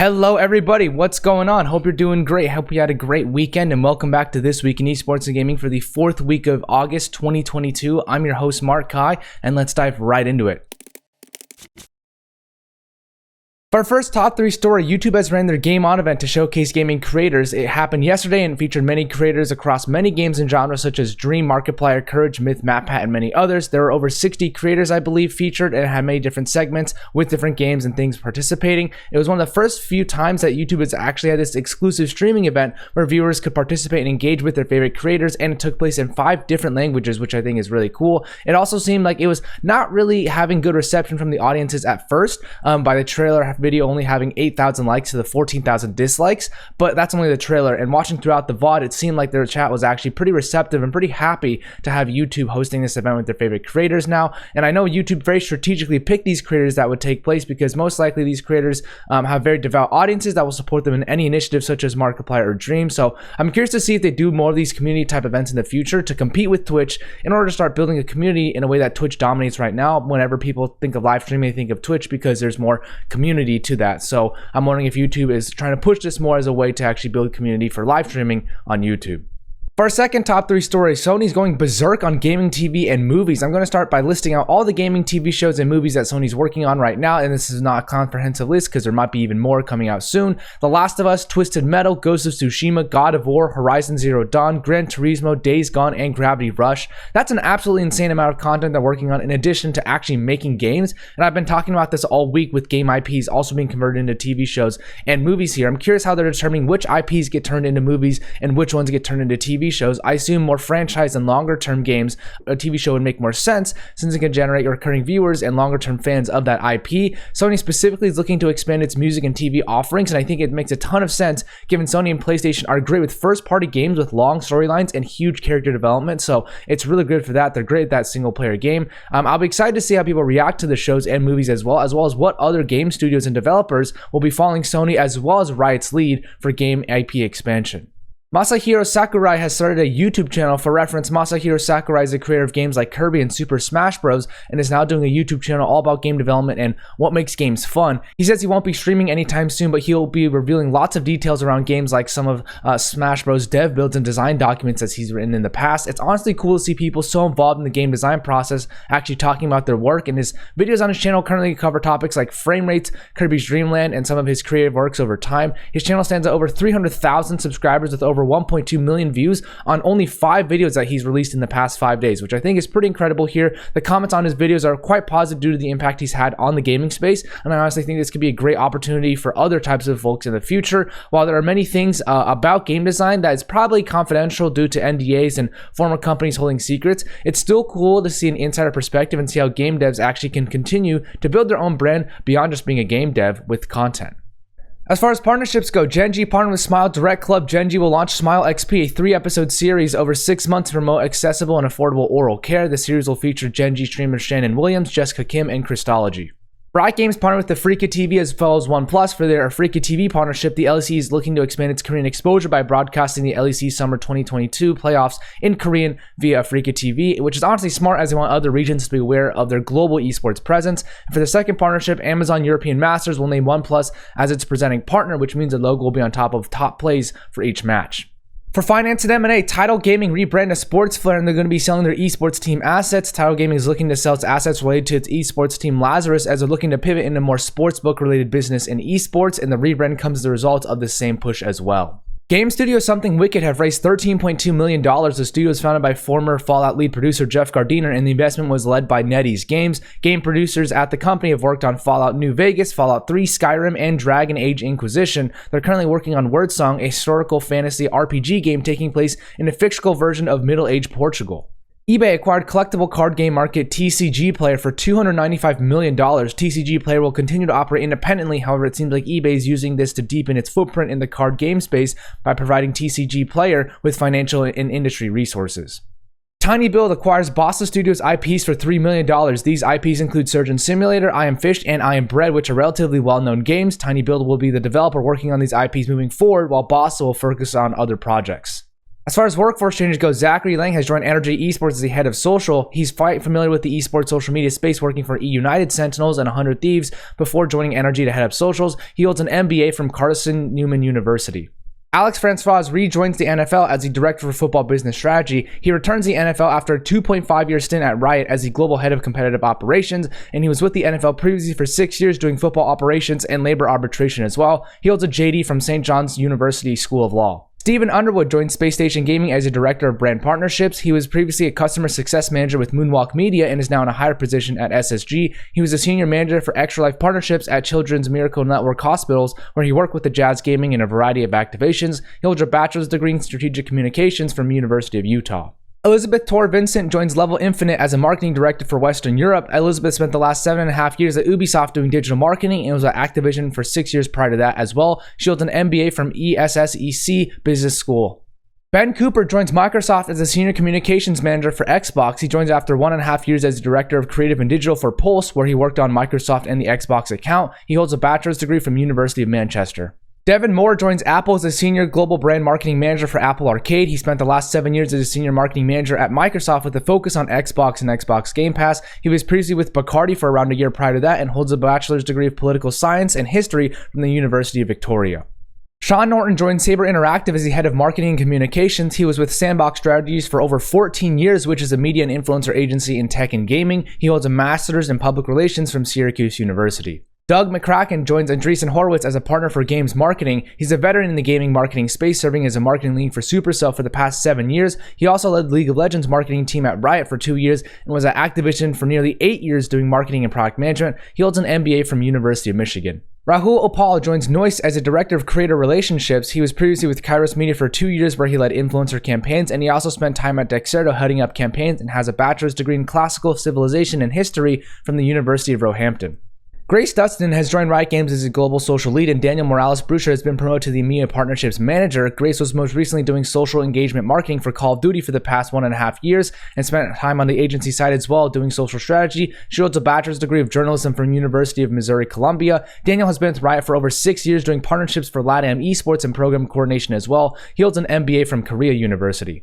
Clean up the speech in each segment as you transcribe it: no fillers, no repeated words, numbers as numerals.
Hello everybody, what's going on? Hope you're doing great. Hope you had a great weekend, and welcome back to This Week in Esports and Gaming for the 4th week of August 2022. I'm your host Mark Kai, and let's dive right into it. For our first top 3 story, YouTube has ran their Game On event to showcase gaming creators. It happened yesterday and featured many creators across many games and genres such as Dream, Markiplier, Courage, Myth, MatPat, and many others. There were over 60 creators, I believe, featured, and it had many different segments with different games and things participating. It was one of the first few times that YouTube has actually had this exclusive streaming event where viewers could participate and engage with their favorite creators, and it took place in 5 different languages, which I think is really cool. It also seemed like it was not really having good reception from the audiences at first, by the trailer video only having 8,000 likes to the 14,000 dislikes, but that's only the trailer. And watching throughout the VOD, it seemed like their chat was actually pretty receptive and pretty happy to have YouTube hosting this event with their favorite creators now. And I know YouTube very strategically picked these creators that would take place because most likely these creators have very devout audiences that will support them in any initiative such as Markiplier or Dream. So I'm curious to see if they do more of these community type events in the future to compete with Twitch in order to start building a community in a way that Twitch dominates right now. Whenever people think of live streaming, they think of Twitch because there's more community to that. So I'm wondering if YouTube is trying to push this more as a way to actually build community for live streaming on YouTube. For our second top 3 story, Sony's going berserk on gaming TV and movies. I'm going to start by listing out all the gaming TV shows and movies that Sony's working on right now, and this is not a comprehensive list because there might be even more coming out soon. The Last of Us, Twisted Metal, Ghost of Tsushima, God of War, Horizon Zero Dawn, Gran Turismo, Days Gone, and Gravity Rush. That's an absolutely insane amount of content they're working on in addition to actually making games, and I've been talking about this all week with game IPs also being converted into TV shows and movies here. I'm curious how they're determining which IPs get turned into movies and which ones get turned into TV shows. I assume more franchise and longer term games, a TV show would make more sense since it can generate recurring viewers and longer term fans of that IP. Sony specifically is looking to expand its music and TV offerings, and I think it makes a ton of sense given Sony and PlayStation are great with first party games with long storylines and huge character development, so it's really good for that. They're great at that single player game. I'll be excited to see how people react to the shows and movies as well as what other game studios and developers will be following Sony as well as Riot's lead for game IP expansion. Masahiro Sakurai has started a YouTube channel. For reference, Masahiro Sakurai is the creator of games like Kirby and Super Smash Bros. And is now doing a YouTube channel all about game development and what makes games fun. He says he won't be streaming anytime soon, but he'll be revealing lots of details around games like some of Smash Bros. Dev builds and design documents as he's written in the past. It's honestly cool to see people so involved in the game design process actually talking about their work, and his videos on his channel currently cover topics like frame rates, Kirby's Dream Land, and some of his creative works over time. His channel stands at over 300,000 subscribers with over 1.2 million views on only 5 videos that he's released in the past 5 days, which I think is pretty incredible here. The comments on his videos are quite positive due to the impact he's had on the gaming space, and I honestly think this could be a great opportunity for other types of folks in the future. While there are many things about game design that is probably confidential due to NDAs and former companies holding secrets, it's still cool to see an insider perspective and see how game devs actually can continue to build their own brand beyond just being a game dev with content. As far as partnerships go, Genji partnered with Smile Direct Club. Genji will launch Smile XP, a 3-episode series over 6 months of remote, accessible, and affordable oral care. The series will feature Genji streamers Shannon Williams, Jessica Kim, and Christology. Riot Games partnered with the Afrika TV as well as Oneplus for their Afrika TV partnership. The LEC is looking to expand its Korean exposure by broadcasting the LEC Summer 2022 playoffs in Korean via Afrika TV, which is honestly smart as they want other regions to be aware of their global esports presence. And for the second partnership, Amazon European Masters will name Oneplus as its presenting partner, which means the logo will be on top of top plays for each match. For finance and M&A, Tidal Gaming rebranded as Sportsflare, and they're going to be selling their esports team assets. Tidal Gaming is looking to sell its assets related to its esports team Lazarus as they're looking to pivot into more sportsbook related business in esports, and the rebrand comes as a result of the same push as well. Game studio Something Wicked have raised $13.2 million. The studio is founded by former Fallout lead producer Jeff Gardiner, and the investment was led by NetEase Games. Game producers at the company have worked on Fallout New Vegas, Fallout 3, Skyrim, and Dragon Age Inquisition. They're currently working on Wordsong, a historical fantasy RPG game taking place in a fictional version of Middle-aged Portugal. eBay acquired collectible card game market TCG Player for $295 million. TCG Player will continue to operate independently. However, it seems like eBay is using this to deepen its footprint in the card game space by providing TCG Player with financial and industry resources. TinyBuild acquires Bossa Studios IPs for $3 million. These IPs include Surgeon Simulator, I Am Fish, and I Am Bread, which are relatively well-known games. TinyBuild will be the developer working on these IPs moving forward, while Bossa will focus on other projects. As far as workforce changes go, Zachary Lang has joined Energy Esports as the head of social. He's quite familiar with the esports social media space, working for United Sentinels and 100 Thieves before joining Energy to head up socials. He holds an MBA from Carson Newman University. Alex Franz rejoins the NFL as the Director for Football Business Strategy. He returns the NFL after a 2.5-year stint at Riot as the Global Head of Competitive Operations, and he was with the NFL previously for 6 years doing football operations and labor arbitration as well. He holds a JD from St. John's University School of Law. Stephen Underwood joined Space Station Gaming as a Director of Brand Partnerships. He was previously a Customer Success Manager with Moonwalk Media and is now in a higher position at SSG. He was a Senior Manager for Extra Life Partnerships at Children's Miracle Network Hospitals, where he worked with the Jazz Gaming in a variety of activations. He holds a bachelor's degree in Strategic Communications from University of Utah. Elizabeth Torvin joins Level Infinite as a marketing director for Western Europe. Elizabeth spent the last 7.5 years at Ubisoft doing digital marketing and was at Activision for 6 years prior to that as well. She holds an MBA from ESSEC Business School. Ben Cooper joins Microsoft as a Senior Communications Manager for Xbox. He joins after 1.5 years as Director of Creative and Digital for Pulse, where he worked on Microsoft and the Xbox account. He holds a bachelor's degree from University of Manchester. Devon Moore joins Apple as a Senior Global Brand Marketing Manager for Apple Arcade. He spent the last 7 years as a Senior Marketing Manager at Microsoft with a focus on Xbox and Xbox Game Pass. He was previously with Bacardi for around a year prior to that and holds a bachelor's degree of Political Science and History from the University of Victoria. Sean Norton joined Saber Interactive as the head of marketing and communications. He was with Sandbox Strategies for over 14 years, which is a media and influencer agency in tech and gaming. He holds a master's in public relations from Syracuse University. Doug McCracken joins Andreessen Horowitz as a partner for games marketing. He's a veteran in the gaming marketing space, serving as a marketing lead for Supercell for the past 7 years. He also led the League of Legends marketing team at Riot for 2 years and was at Activision for nearly 8 years doing marketing and product management. He holds an MBA from University of Michigan. Rahul Opal joins Noise as a Director of Creator Relationships. He was previously with Kairos Media for 2 years where he led influencer campaigns, and he also spent time at Dexerto heading up campaigns and has a bachelor's degree in classical civilization and history from the University of Roehampton. Grace Dustin has joined Riot Games as a global social lead, and Daniel Morales-Brucher has been promoted to the EMEA Partnerships Manager. Grace was most recently doing social engagement marketing for Call of Duty for the past 1.5 years and spent time on the agency side as well doing social strategy. She holds a bachelor's degree of journalism from University of Missouri-Columbia. Daniel has been with Riot for over 6 years doing partnerships for LATAM Esports and program coordination as well. He holds an MBA from Korea University.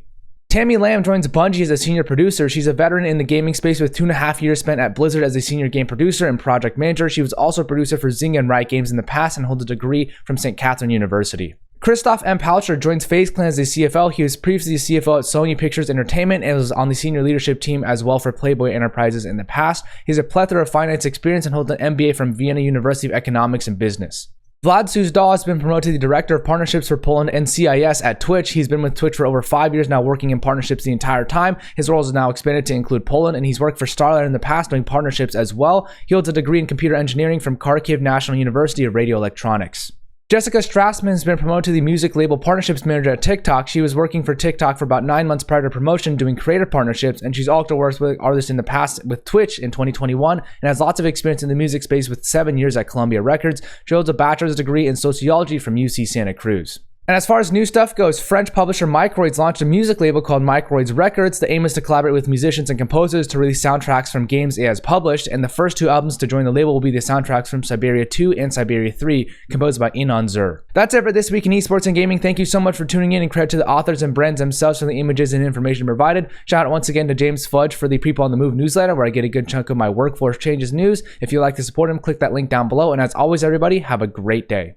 Tammy Lamb joins Bungie as a senior producer. She's a veteran in the gaming space with 2.5 years spent at Blizzard as a senior game producer and project manager. She was also a producer for Zynga and Riot Games in the past and holds a degree from St. Catherine University. Christoph M. Palcher joins FaZe Clan as a CFO. He was previously the CFO at Sony Pictures Entertainment and was on the senior leadership team as well for Playboy Enterprises in the past. He has a plethora of finance experience and holds an MBA from Vienna University of Economics and Business. Vlad Suzdal has been promoted to the Director of Partnerships for Poland and CIS at Twitch. He's been with Twitch for over 5 years now, working in partnerships the entire time. His role is now expanded to include Poland, and he's worked for Starlight in the past doing partnerships as well. He holds a degree in computer engineering from Kharkiv National University of Radio Electronics. Jessica Strassman has been promoted to the Music Label Partnerships Manager at TikTok. She was working for TikTok for about 9 months prior to promotion doing creative partnerships, and she's also worked with artists in the past with Twitch in 2021 and has lots of experience in the music space with 7 years at Columbia Records. She holds a bachelor's degree in sociology from UC Santa Cruz. And as far as new stuff goes, French publisher Microids launched a music label called Microids Records. The aim is to collaborate with musicians and composers to release soundtracks from games it has published, and the first 2 albums to join the label will be the soundtracks from Siberia 2 and Siberia 3, composed by Inon Zur. That's it for this week in esports and gaming. Thank you so much for tuning in, and credit to the authors and brands themselves for the images and information provided. Shout out once again to James Fudge for the People on the Move newsletter, where I get a good chunk of my workforce changes news. If you'd like to support him, click that link down below, and as always, everybody, have a great day.